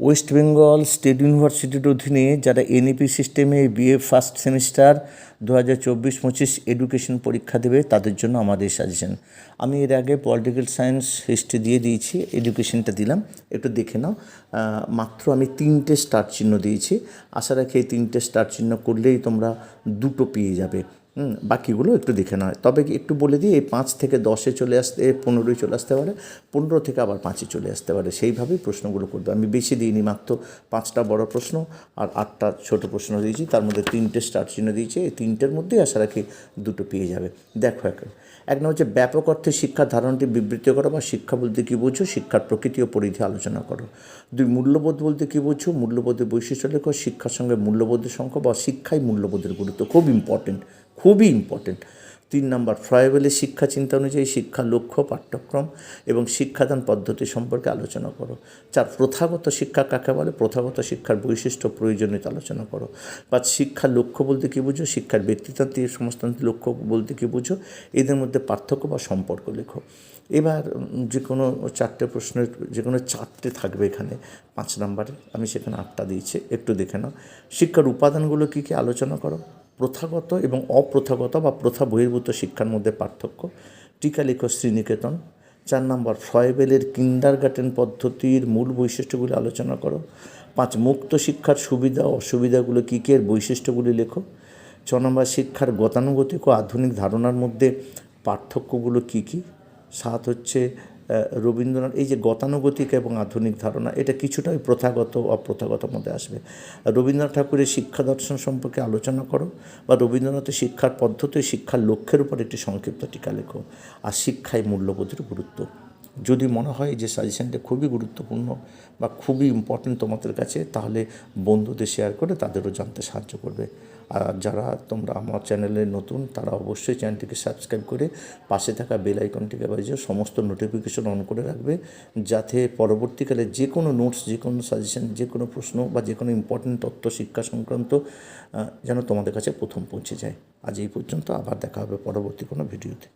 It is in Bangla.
ওয়েস্ট বেঙ্গল স্টেট ইউনিভার্সিটির অধীনে যারা এনইপি সিস্টেমে বিএ ফার্স্ট সেমিস্টার 2024-25 এডুকেশন পরীক্ষা দেবে তাদের জন্য আমাদের সাজেশন। আমি এর আগে পলিটিক্যাল সায়েন্স হিস্ট্রি দিয়ে দিয়েছি, এডুকেশনটা দিলাম, একটু দেখে নাও। মাত্র আমি 3টে স্টার চিহ্ন দিয়েছি, আশা রাখি এই 3টে স্টার চিহ্ন করলেই তোমরা 2টো পেয়ে যাবে। বাকিগুলো একটু দেখে নেওয়া। তবে একটু বলে দিই, এই 5 থেকে 10-এ চলে আসতে, 15-এ চলে আসতে পারে, 15 থেকে আবার 5-এ চলে আসতে পারে, সেইভাবেই প্রশ্নগুলো করবে। আমি বেশি দিইনি, মাত্র 5টা বড় প্রশ্ন আর 8টা ছোটো প্রশ্ন দিয়েছি, তার মধ্যে 3টে স্টার চিহ্ন দিয়েছি। এই 3টের মধ্যেই আশা রাখি 2টো পেয়ে যাবে। দেখো, এক নম্বর হচ্ছে ব্যাপক অর্থে শিক্ষার ধারণাটি বিবৃত করো, বা শিক্ষা বলতে কী বোঝো, শিক্ষার প্রকৃতি ও পরিধি আলোচনা করো। 2, মূল্যবোধ বলতে কী বোঝো, মূল্যবোধের বৈশিষ্ট্য লেখো। শিক্ষার সঙ্গে মূল্যবোধের সংখ্যা বা শিক্ষাই মূল্যবোধের গুরুত্ব, খুব ইম্পর্টেন্ট, খুবই ইম্পর্টেন্ট। 3 নম্বর ফ্রয়েবেলের শিক্ষা চিন্তা অনুযায়ী শিক্ষার লক্ষ্য, পাঠ্যক্রম এবং শিক্ষাদান পদ্ধতি সম্পর্কে আলোচনা করো। 4, প্রথাগত শিক্ষা কাকে বলে, প্রথাগত শিক্ষার বৈশিষ্ট্য প্রয়োজনীয়তা আলোচনা করো। 5, শিক্ষার লক্ষ্য বলতে কী বুঝো, শিক্ষার ব্যক্তিতান্ত্রিক সমাজতান্ত্রিক লক্ষ্য বলতে কী বুঝো, এদের মধ্যে পার্থক্য বা সম্পর্ক লেখো। এবার যে কোনো 4টে প্রশ্নের যে কোনো 4টে থাকবে এখানে 5 নম্বরে, আমি সেখানে 8টা দিয়েছি, একটু দেখে নাও। শিক্ষার উপাদানগুলো কী কী আলোচনা করো। প্রথাগত এবং অপ্রথাগত বা প্রথা বহির্ভূত শিক্ষার মধ্যে পার্থক্য। টিকা লেখো শ্রীনিকেতন। 4 নম্বর ফ্রয়েবেলের কিন্ডারগার্টেন পদ্ধতির মূল বৈশিষ্ট্যগুলি আলোচনা করো। 5, মুক্ত শিক্ষার সুবিধা ও অসুবিধাগুলো কী কী, এর বৈশিষ্ট্যগুলি লেখো। 6 নম্বর শিক্ষার গতানুগতিক ও আধুনিক ধারণার মধ্যে পার্থক্যগুলো কী কী। 7 হচ্ছে রবীন্দ্রনাথ, এই যে গতানুগতিক এবং আধুনিক ধারণা, এটা কিছুটা ওই প্রথাগত অপ্রথাগত মধ্যে আসবে। রবীন্দ্রনাথ ঠাকুরের শিক্ষা দর্শন সম্পর্কে আলোচনা করো, বা রবীন্দ্রনাথের শিক্ষার পদ্ধতি, শিক্ষার লক্ষ্যের উপর একটি সংক্ষিপ্ত টিকা লেখো। আর শিক্ষায় মূল্যবোধের গুরুত্ব। যদি মনে হয় যে সাজেশনটা খুবই গুরুত্বপূর্ণ বা খুবই ইম্পর্টেন্ট তোমাদের কাছে, তাহলে বন্ধুদের শেয়ার করে তাদেরও জানতে সাহায্য করবে। আর যারা তোমরা আমার চ্যানেলে নতুন, তারা অবশ্যই চ্যানেলটিকে সাবস্ক্রাইব করে পাশে থাকা বেল আইকনটিকে বাজিয়ে সমস্ত নোটিফিকেশন অন করে রাখবে, যাতে পরবর্তীকালে যে কোনো নোটস, যে কোনো সাজেশন, যে কোনো প্রশ্ন বা যে কোনো ইম্পর্টেন্ট তথ্য শিক্ষা সংক্রান্ত যেন তোমাদের কাছে প্রথম পৌঁছে যায়। আজ এই পর্যন্ত, আবার দেখা হবে পরবর্তী কোনো ভিডিওতে।